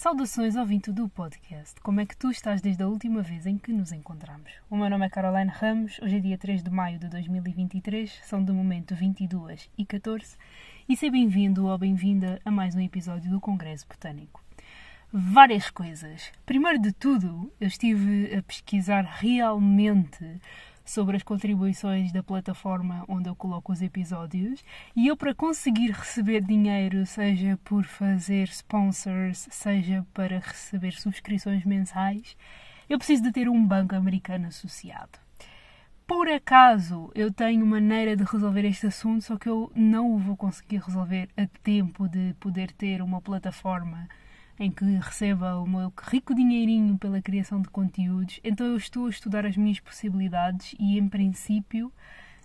Saudações ouvinte do podcast. Como é que tu estás desde a última vez em que nos encontramos? O meu nome é Caroline Ramos, hoje é dia 3 de maio de 2023, são de momento 22h14 e seja bem-vindo ou bem-vinda a mais um episódio do Congresso Botânico. Várias coisas. Primeiro de tudo, eu estive a pesquisar realmente sobre as contribuições da plataforma onde eu coloco os episódios e eu, para conseguir receber dinheiro, seja por fazer sponsors, seja para receber subscrições mensais, eu preciso de ter um banco americano associado. Por acaso, eu tenho maneira de resolver este assunto, só que eu não o vou conseguir resolver a tempo de poder ter uma plataforma em que receba o meu rico dinheirinho pela criação de conteúdos. Então eu estou a estudar as minhas possibilidades e, em princípio,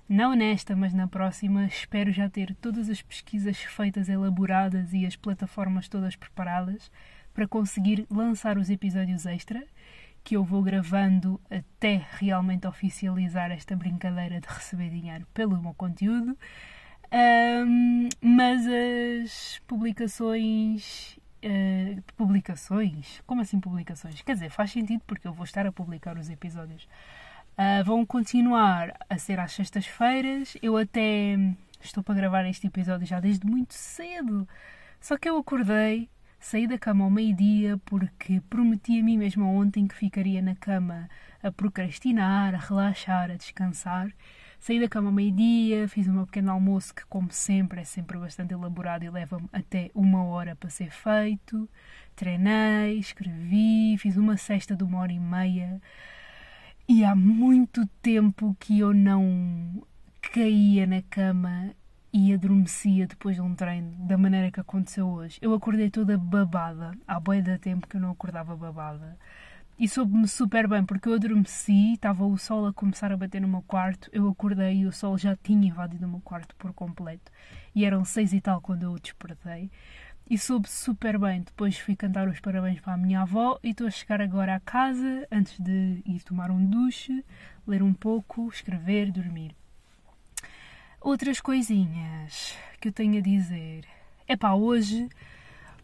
não nesta, mas na próxima, espero já ter todas as pesquisas feitas, elaboradas e as plataformas todas preparadas para conseguir lançar os episódios extra, que eu vou gravando até realmente oficializar esta brincadeira de receber dinheiro pelo meu conteúdo. Mas as publicações... Como assim publicações? Quer dizer, faz sentido porque eu vou estar a publicar os episódios. Vão continuar a ser às sextas-feiras. Eu até estou para gravar este episódio já desde muito cedo. Só que eu acordei, saí da cama ao meio-dia porque prometi a mim mesma ontem que ficaria na cama a procrastinar, a relaxar, a descansar. Saí da cama ao meio-dia, fiz o meu pequeno almoço que, como sempre, é sempre bastante elaborado e leva-me até 1 hora para ser feito. Treinei, escrevi, fiz uma sesta de 1h30 e há muito tempo que eu não caía na cama e adormecia depois de um treino da maneira que aconteceu hoje. Eu acordei toda babada, há bué de tempo que eu não acordava babada. E soube-me super bem, porque eu adormeci, estava o sol a começar a bater no meu quarto, eu acordei e o sol já tinha invadido o meu quarto por completo. E eram 6 e tal quando eu despertei. E soube super bem. Depois fui cantar os parabéns para a minha avó e estou a chegar agora à casa, antes de ir tomar um duche, ler um pouco, escrever, dormir. Outras coisinhas que eu tenho a dizer. Hoje...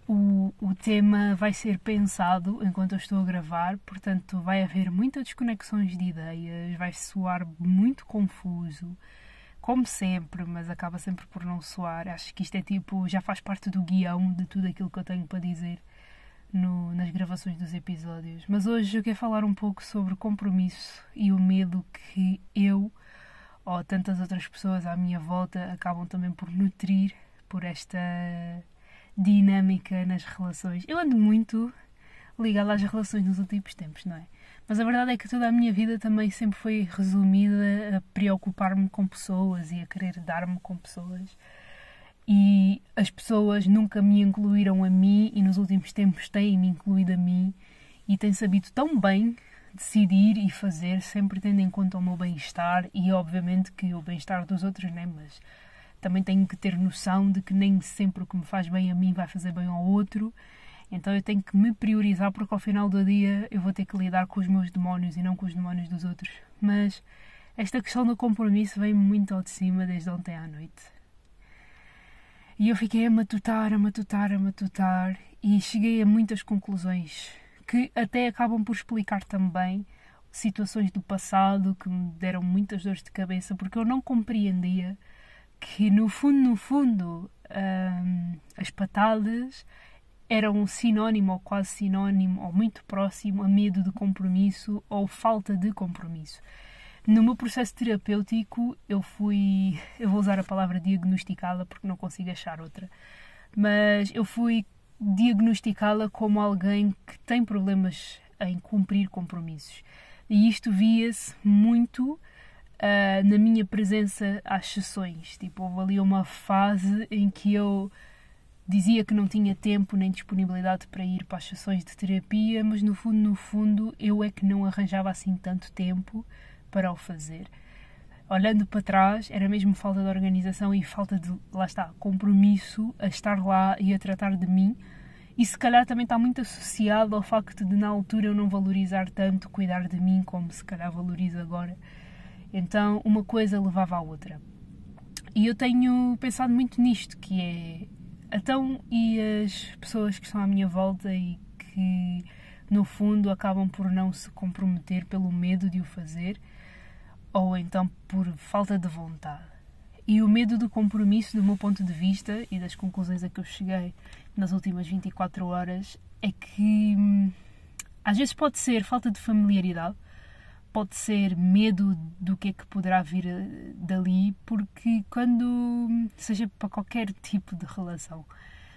O tema vai ser pensado enquanto eu estou a gravar, portanto vai haver muitas desconexões de ideias, vai soar muito confuso, como sempre, mas acaba sempre por não soar. Acho que isto é já faz parte do guião de tudo aquilo que eu tenho para dizer nas gravações dos episódios. Mas hoje eu quero falar um pouco sobre compromisso e o medo que eu, ou tantas outras pessoas à minha volta, acabam também por nutrir por esta dinâmica nas relações. Eu ando muito ligada às relações nos últimos tempos, não é? Mas a verdade é que toda a minha vida também sempre foi resumida a preocupar-me com pessoas e a querer dar-me com pessoas. E as pessoas nunca me incluíram a mim e nos últimos tempos têm-me incluído a mim e têm sabido tão bem decidir e fazer, sempre tendo em conta o meu bem-estar e obviamente que o bem-estar dos outros, não é? Mas também tenho que ter noção de que nem sempre o que me faz bem a mim vai fazer bem ao outro. Então eu tenho que me priorizar, porque ao final do dia eu vou ter que lidar com os meus demónios e não com os demónios dos outros. Mas esta questão do compromisso vem muito ao de cima desde ontem à noite. E eu fiquei a matutar e cheguei a muitas conclusões que até acabam por explicar também situações do passado que me deram muitas dores de cabeça, porque eu não compreendia que no fundo, as patadas eram um sinónimo ou quase sinónimo ou muito próximo a medo de compromisso ou falta de compromisso. No meu processo terapêutico eu vou usar a palavra diagnosticá-la porque não consigo achar outra, mas eu fui diagnosticá-la como alguém que tem problemas em cumprir compromissos. E isto via-se muito na minha presença às sessões. Houve ali uma fase em que eu dizia que não tinha tempo nem disponibilidade para ir para as sessões de terapia, mas no fundo eu é que não arranjava assim tanto tempo para o fazer. Olhando para trás, era mesmo falta de organização e falta de, lá está, compromisso a estar lá e a tratar de mim. E se calhar também está muito associado ao facto de na altura eu não valorizar tanto cuidar de mim como se calhar valorizo agora. Então, uma coisa levava à outra. E eu tenho pensado muito nisto, que é... Então, e as pessoas que estão à minha volta e que que, no fundo, acabam por não se comprometer pelo medo de o fazer ou então por falta de vontade. E o medo do compromisso, do meu ponto de vista e das conclusões a que eu cheguei nas últimas 24 horas, é que às vezes pode ser falta de familiaridade, pode ser medo do que é que poderá vir dali, porque quando, seja para qualquer tipo de relação,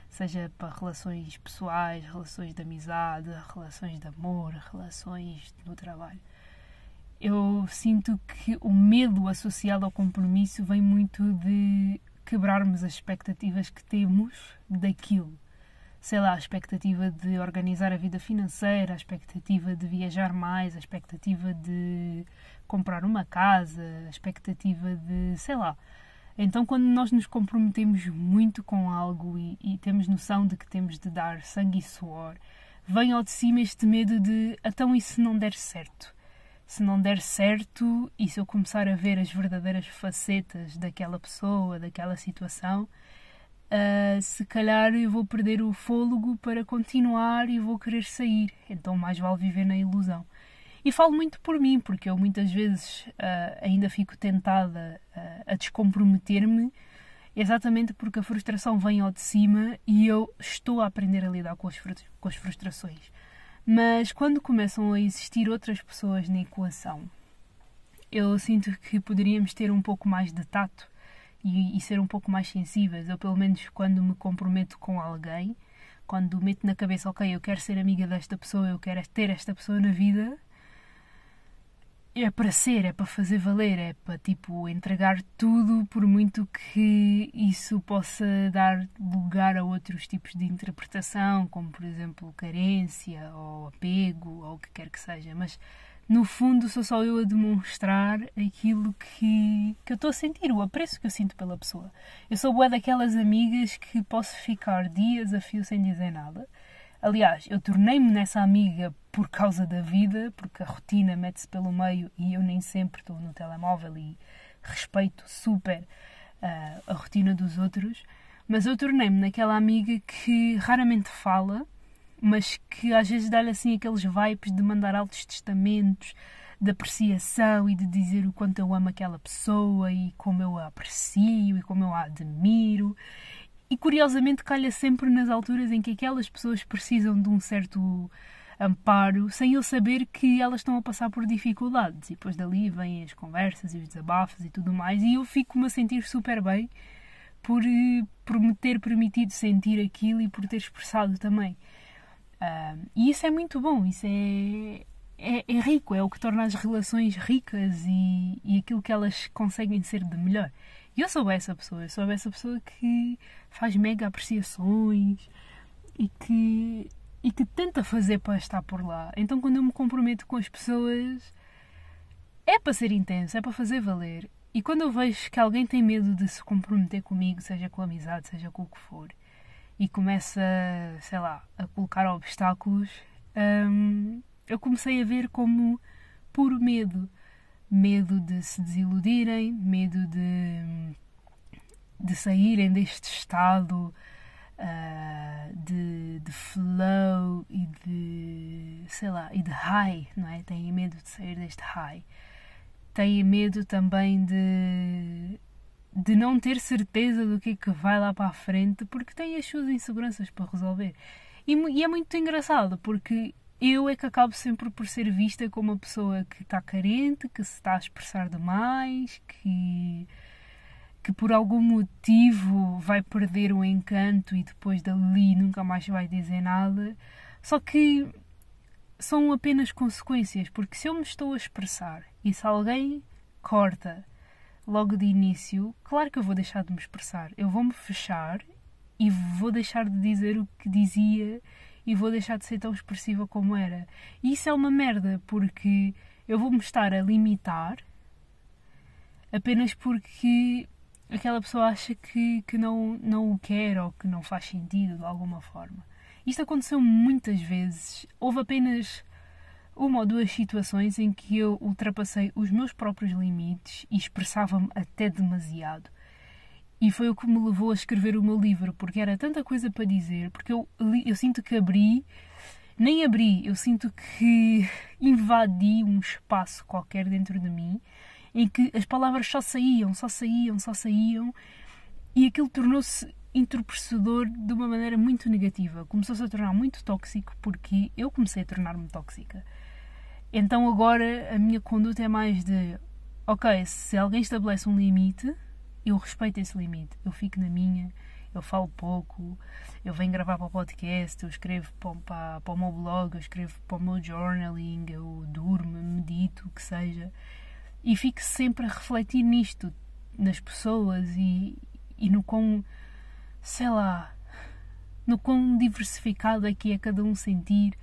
seja para relações pessoais, relações de amizade, relações de amor, relações no trabalho, eu sinto que o medo associado ao compromisso vem muito de quebrarmos as expectativas que temos daquilo. Sei lá, a expectativa de organizar a vida financeira, a expectativa de viajar mais, a expectativa de comprar uma casa, a expectativa de, sei lá. Então, quando nós nos comprometemos muito com algo e temos noção de que temos de dar sangue e suor, vem ao de cima este medo de, então e se não der certo? Se não der certo e se eu começar a ver as verdadeiras facetas daquela pessoa, daquela situação, se calhar eu vou perder o fôlego para continuar e vou querer sair. Então mais vale viver na ilusão. E falo muito por mim, porque eu muitas vezes ainda fico tentada a descomprometer-me, exatamente porque a frustração vem ao de cima e eu estou a aprender a lidar com as frustrações. Mas quando começam a existir outras pessoas na equação, eu sinto que poderíamos ter um pouco mais de tato e ser um pouco mais sensíveis. Eu, pelo menos, quando me comprometo com alguém, quando meto na cabeça, ok, eu quero ser amiga desta pessoa, eu quero ter esta pessoa na vida, é para ser, é para fazer valer, é para, tipo, entregar tudo, por muito que isso possa dar lugar a outros tipos de interpretação, como, por exemplo, carência ou apego, ou o que quer que seja. Mas, no fundo, sou só eu a demonstrar aquilo que eu estou a sentir, o apreço que eu sinto pela pessoa. Eu sou bué daquelas amigas que posso ficar dias a fio sem dizer nada. Aliás, eu tornei-me nessa amiga por causa da vida, porque a rotina mete-se pelo meio e eu nem sempre estou no telemóvel e respeito super a rotina dos outros. Mas eu tornei-me naquela amiga que raramente fala, mas que às vezes dá-lhe assim aqueles vibes de mandar altos testamentos, de apreciação e de dizer o quanto eu amo aquela pessoa e como eu a aprecio e como eu a admiro. E curiosamente calha sempre nas alturas em que aquelas pessoas precisam de um certo amparo, sem eu saber que elas estão a passar por dificuldades. E depois dali vêm as conversas e os desabafos e tudo mais, e eu fico-me a sentir super bem por me ter permitido sentir aquilo e por ter expressado também. E isso é muito bom, isso é rico, é o que torna as relações ricas e aquilo que elas conseguem ser de melhor. E eu sou essa pessoa que faz mega apreciações e que tenta fazer para estar por lá. Então quando eu me comprometo com as pessoas é para ser intenso, é para fazer valer. E quando eu vejo que alguém tem medo de se comprometer comigo, seja com amizade, seja com o que for, e começa, sei lá, a colocar obstáculos, eu comecei a ver como puro medo. Medo de se desiludirem, medo de saírem deste estado de flow e de, sei lá, e de high, não é? Têm medo de sair deste high. Têm medo também de não ter certeza do que é que vai lá para a frente, porque têm as suas inseguranças para resolver. E é muito engraçado, porque eu é que acabo sempre por ser vista como uma pessoa que está carente, que se está a expressar demais, que por algum motivo vai perder o encanto e depois dali nunca mais vai dizer nada. Só que são apenas consequências, porque se eu me estou a expressar e se alguém corta logo de início, claro que eu vou deixar de me expressar. Eu vou-me fechar e vou deixar de dizer o que dizia e vou deixar de ser tão expressiva como era. E isso é uma merda, porque eu vou-me estar a limitar apenas porque aquela pessoa acha que não o quer ou que não faz sentido de alguma forma. Isto aconteceu muitas vezes. Houve apenas uma ou duas situações em que eu ultrapassei os meus próprios limites e expressava-me até demasiado. E foi o que me levou a escrever o meu livro, porque era tanta coisa para dizer, porque eu sinto que abri nem abri, eu sinto que invadi um espaço qualquer dentro de mim em que as palavras só saíam, e aquilo tornou-se entorpecedor de uma maneira muito negativa. Começou-se a tornar muito tóxico porque eu comecei a tornar-me tóxica. Então agora a minha conduta é mais de ok, se alguém estabelece um limite, eu respeito esse limite, eu fico na minha, eu falo pouco, eu venho gravar para o podcast, eu escrevo para o meu blog, eu escrevo para o meu journaling, eu durmo, medito, o que seja, e fico sempre a refletir nisto, nas pessoas e no quão, sei lá, no quão diversificado é que é cada um sentir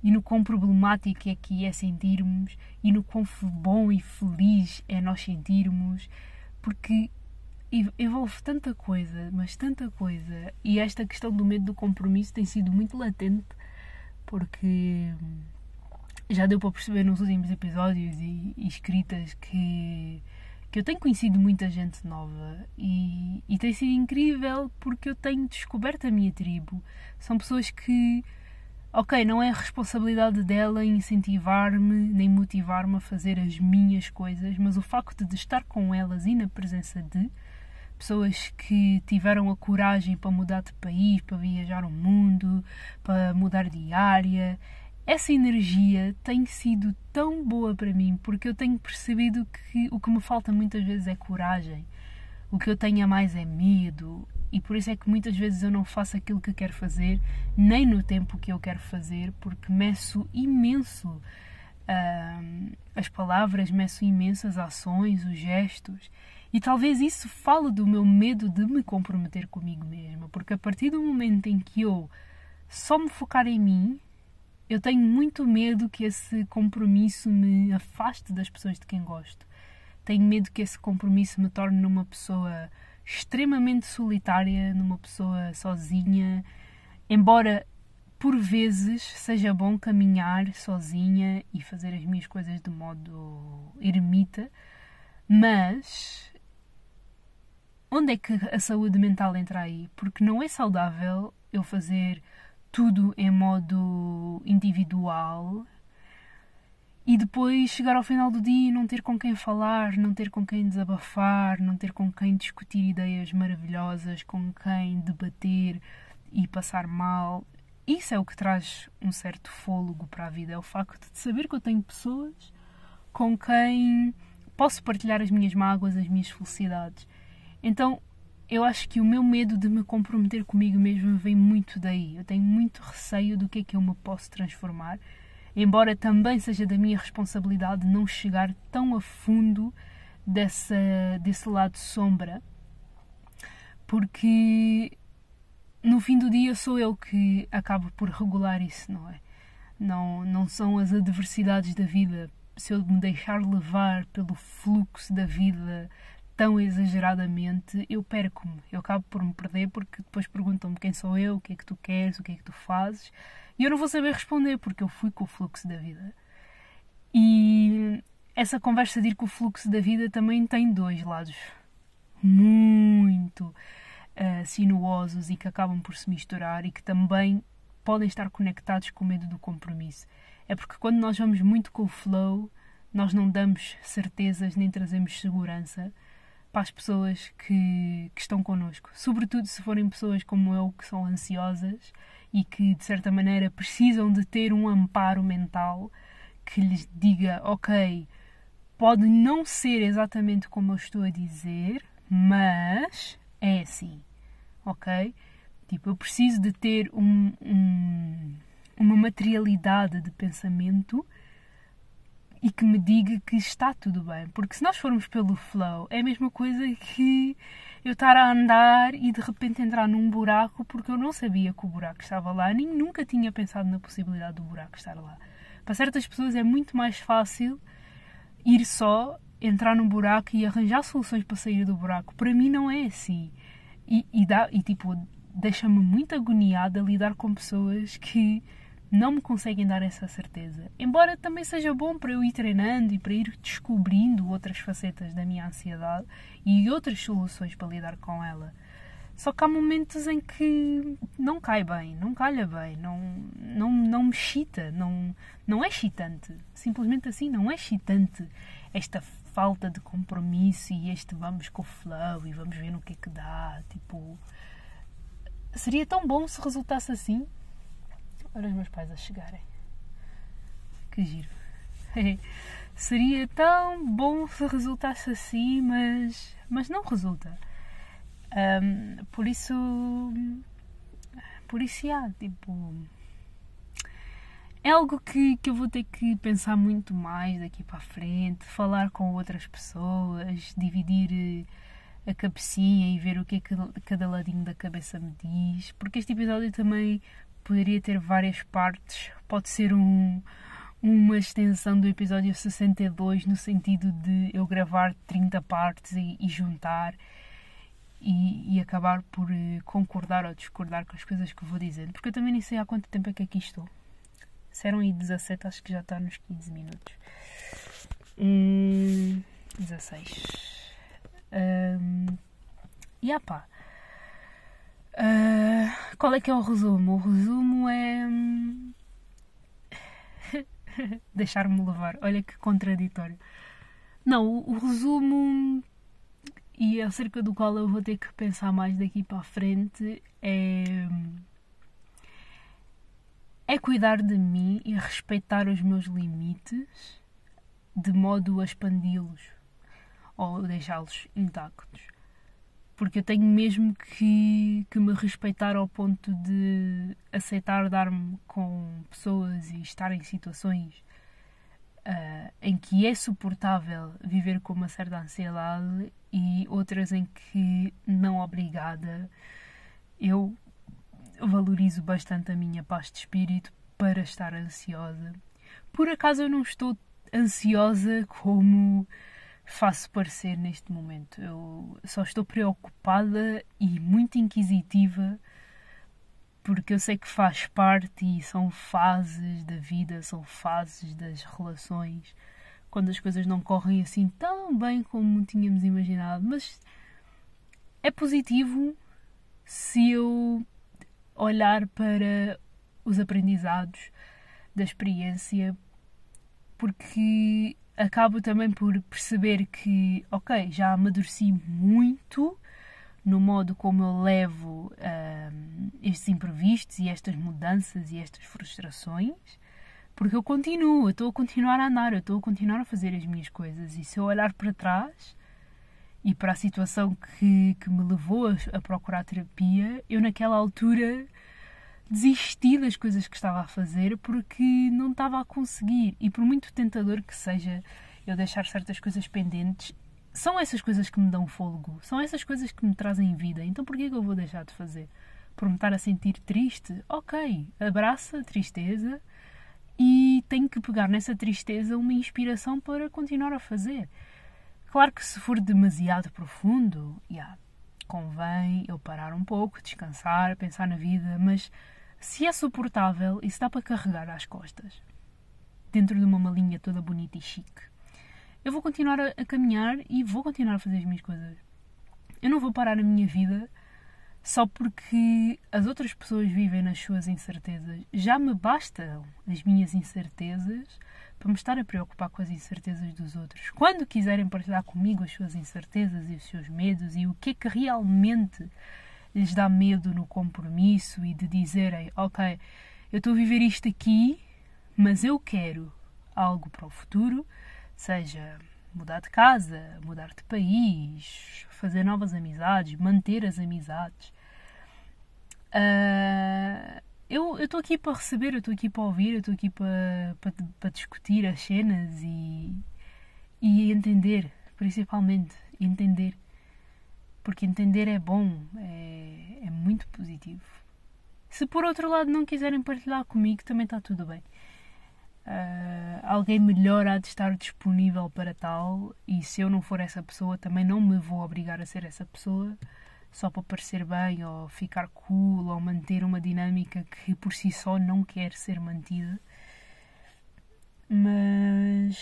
e no quão problemático é que é sentirmos e no quão bom e feliz é nós sentirmos, porque envolve tanta coisa, mas tanta coisa, e esta questão do medo do compromisso tem sido muito latente, porque já deu para perceber nos últimos episódios e escritas que eu tenho conhecido muita gente nova e tem sido incrível porque eu tenho descoberto a minha tribo. São pessoas que, ok, não é a responsabilidade dela incentivar-me nem motivar-me a fazer as minhas coisas, mas o facto de estar com elas e na presença de pessoas que tiveram a coragem para mudar de país, para viajar o mundo, para mudar de área, essa energia tem sido tão boa para mim, porque eu tenho percebido que o que me falta muitas vezes é coragem. O que eu tenho a mais é medo, e por isso é que muitas vezes eu não faço aquilo que quero fazer, nem no tempo que eu quero fazer, porque meço imenso as palavras, meço imenso as ações, os gestos, e talvez isso fale do meu medo de me comprometer comigo mesma, porque a partir do momento em que eu só me focar em mim, eu tenho muito medo que esse compromisso me afaste das pessoas de quem gosto. Tenho medo que esse compromisso me torne numa pessoa extremamente solitária, numa pessoa sozinha, embora por vezes seja bom caminhar sozinha e fazer as minhas coisas de modo ermita, mas onde é que a saúde mental entra aí? Porque não é saudável eu fazer tudo em modo individual e depois chegar ao final do dia e não ter com quem falar, não ter com quem desabafar, não ter com quem discutir ideias maravilhosas, com quem debater e passar mal. Isso é o que traz um certo fôlego para a vida, é o facto de saber que eu tenho pessoas com quem posso partilhar as minhas mágoas, as minhas felicidades. Então, eu acho que o meu medo de me comprometer comigo mesmo vem muito daí. Eu tenho muito receio do que é que eu me posso transformar, embora também seja da minha responsabilidade não chegar tão a fundo desse lado sombra, porque no fim do dia sou eu que acabo por regular isso, não é? Não são as adversidades da vida. Se eu me deixar levar pelo fluxo da vida tão exageradamente, eu perco-me. Eu acabo por me perder porque depois perguntam-me quem sou eu, o que é que tu queres, o que é que tu fazes, e eu não vou saber responder porque eu fui com o fluxo da vida. E essa conversa de ir com o fluxo da vida também tem dois lados muito sinuosos e que acabam por se misturar e que também podem estar conectados com o medo do compromisso. É porque quando nós vamos muito com o flow, nós não damos certezas nem trazemos segurança para as pessoas que estão connosco. Sobretudo se forem pessoas como eu, que são ansiosas e que, de certa maneira, precisam de ter um amparo mental que lhes diga, ok, pode não ser exatamente como eu estou a dizer, mas é assim, ok? Tipo, eu preciso de ter uma materialidade de pensamento e que me diga que está tudo bem. Porque se nós formos pelo flow, é a mesma coisa que eu estar a andar e de repente entrar num buraco porque eu não sabia que o buraco estava lá, nem nunca tinha pensado na possibilidade do buraco estar lá. Para certas pessoas é muito mais fácil ir só, entrar num buraco e arranjar soluções para sair do buraco. Para mim não é assim. E tipo, deixa-me muito agoniada lidar com pessoas que não me conseguem dar essa certeza. Embora também seja bom para eu ir treinando e para ir descobrindo outras facetas da minha ansiedade e outras soluções para lidar com ela. Só que há momentos em que não cai bem, não calha bem, não me excita, não é excitante. Simplesmente assim, não é excitante esta falta de compromisso e este vamos com o flow e vamos ver no que é que dá. Tipo, seria tão bom se resultasse assim. Olha os meus pais a chegarem. Que giro. Seria tão bom se resultasse assim, mas não resulta. Por isso, tipo, é algo que eu vou ter que pensar muito mais daqui para a frente, falar com outras pessoas, dividir a cabecinha e ver o que é que cada ladinho da cabeça me diz, porque este episódio também poderia ter várias partes, pode ser uma extensão do episódio 62, no sentido de eu gravar 30 partes e juntar e acabar por concordar ou discordar com as coisas que vou dizendo, porque eu também nem sei há quanto tempo é que aqui estou. Se eram aí 17, acho que já está nos 15 minutos. 16. Qual é que é o resumo? O resumo é deixar-me levar. Olha que contraditório. Não, o resumo, e acerca do qual eu vou ter que pensar mais daqui para a frente, é cuidar de mim e respeitar os meus limites, de modo a expandi-los ou deixá-los intactos. Porque eu tenho mesmo que me respeitar ao ponto de aceitar dar-me com pessoas e estar em situações em que é suportável viver com uma certa ansiedade e outras em que, não obrigada, eu valorizo bastante a minha paz de espírito para estar ansiosa. Por acaso eu não estou ansiosa como faço parecer neste momento. Eu só estou preocupada e muito inquisitiva, porque eu sei que faz parte e são fases da vida, são fases das relações, quando as coisas não correm assim tão bem como tínhamos imaginado. Mas é positivo se eu olhar para os aprendizados da experiência, porque acabo também por perceber que, ok, já amadureci muito no modo como eu levo estes imprevistos e estas mudanças e estas frustrações, porque eu estou a continuar a andar, eu estou a continuar a fazer as minhas coisas, e se eu olhar para trás e para a situação que me levou a procurar terapia, eu naquela altura desisti das coisas que estava a fazer porque não estava a conseguir. E por muito tentador que seja eu deixar certas coisas pendentes, são essas coisas que me dão fôlego, são essas coisas que me trazem vida. Então porquê que eu vou deixar de fazer? Por me estar a sentir triste? Ok, abraça a tristeza e tenho que pegar nessa tristeza uma inspiração para continuar a fazer. Claro que se for demasiado profundo, convém eu parar um pouco, descansar, pensar na vida, mas se é suportável e se dá para carregar às costas, dentro de uma malinha toda bonita e chique, eu vou continuar a caminhar e vou continuar a fazer as minhas coisas. Eu não vou parar a minha vida só porque as outras pessoas vivem nas suas incertezas. Já me bastam as minhas incertezas para me estar a preocupar com as incertezas dos outros. Quando quiserem partilhar comigo as suas incertezas e os seus medos e o que é que realmente lhes dá medo no compromisso, e de dizerem, ok, eu estou a viver isto aqui, mas eu quero algo para o futuro, seja mudar de casa, mudar de país, fazer novas amizades, manter as amizades. Eu estou aqui para receber, eu estou aqui para ouvir, eu estou aqui para discutir as cenas e entender, principalmente, entender. Porque entender é bom, é muito positivo. Se por outro lado não quiserem partilhar comigo, também está tudo bem. Alguém melhor há de estar disponível para tal, e se eu não for essa pessoa, também não me vou obrigar a ser essa pessoa só para parecer bem ou ficar cool ou manter uma dinâmica que por si só não quer ser mantida. Mas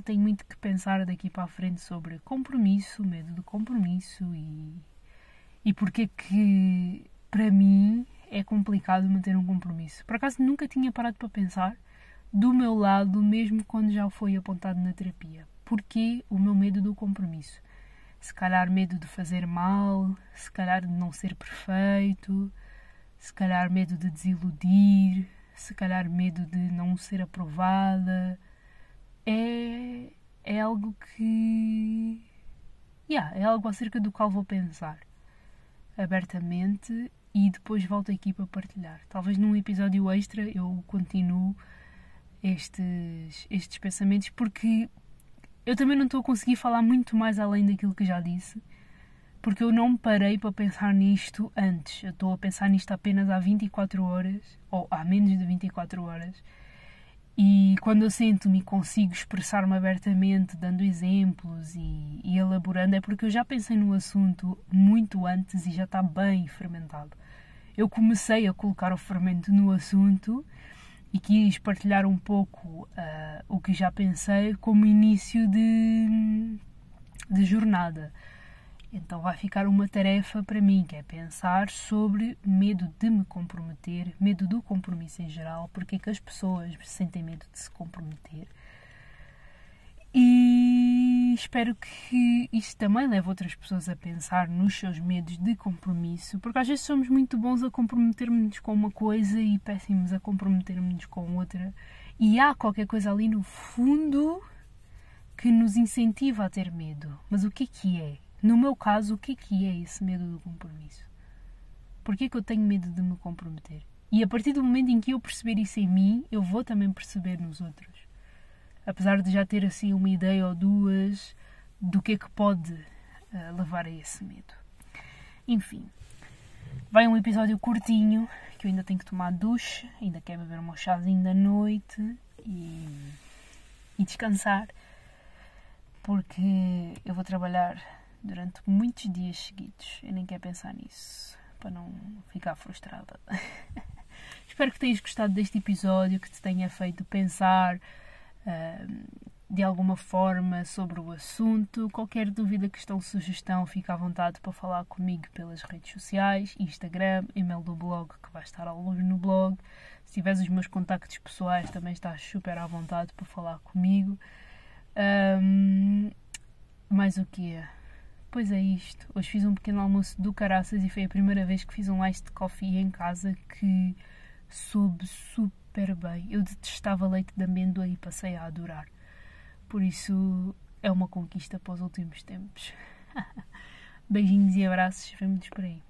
tenho muito que pensar daqui para a frente sobre compromisso, medo de compromisso, e porque que para mim é complicado manter um compromisso. Por acaso nunca tinha parado para pensar do meu lado, mesmo quando já foi apontado na terapia. Porquê o meu medo do compromisso? Se calhar medo de fazer mal, se calhar de não ser perfeito, se calhar medo de desiludir, se calhar medo de não ser aprovada. É algo que... é algo acerca do qual vou pensar abertamente e depois volto aqui para partilhar. Talvez num episódio extra eu continuo estes pensamentos, porque eu também não estou a conseguir falar muito mais além daquilo que já disse, porque eu não parei para pensar nisto antes. Eu estou a pensar nisto apenas há 24 horas, ou há menos de 24 horas, e quando eu sento-me e consigo expressar-me abertamente, dando exemplos e elaborando, é porque eu já pensei no assunto muito antes e já está bem fermentado. Eu comecei a colocar o fermento no assunto e quis partilhar um pouco o que já pensei como início de jornada. Então vai ficar uma tarefa para mim, que é pensar sobre medo de me comprometer, medo do compromisso em geral, porque é que as pessoas sentem medo de se comprometer. E espero que isto também leve outras pessoas a pensar nos seus medos de compromisso, porque às vezes somos muito bons a comprometermos com uma coisa e péssimos a comprometermos com outra. E há qualquer coisa ali no fundo que nos incentiva a ter medo. Mas o que é? No meu caso, o que é esse medo do compromisso? Porquê que eu tenho medo de me comprometer? E a partir do momento em que eu perceber isso em mim, eu vou também perceber nos outros. Apesar de já ter assim uma ideia ou duas do que é que pode levar a esse medo. Enfim, vai um episódio curtinho, que eu ainda tenho que tomar duche, ainda quero beber um chazinho da noite e descansar, porque eu vou trabalhar durante muitos dias seguidos. Eu nem quero pensar nisso, para não ficar frustrada. Espero que tenhas gostado deste episódio, que te tenha feito pensar de alguma forma sobre o assunto. Qualquer dúvida, questão, sugestão, fica à vontade para falar comigo pelas redes sociais, Instagram, e-mail do blog, que vai estar ao longe no blog. Se tiveres os meus contactos pessoais, também estás super à vontade para falar comigo. Mais o quê? Pois é isto. Hoje fiz um pequeno almoço do caraças e foi a primeira vez que fiz um iced coffee em casa que soube super bem. Eu detestava leite de amêndoa e passei a adorar. Por isso é uma conquista para os últimos tempos. Beijinhos e abraços. Vemo-nos por aí.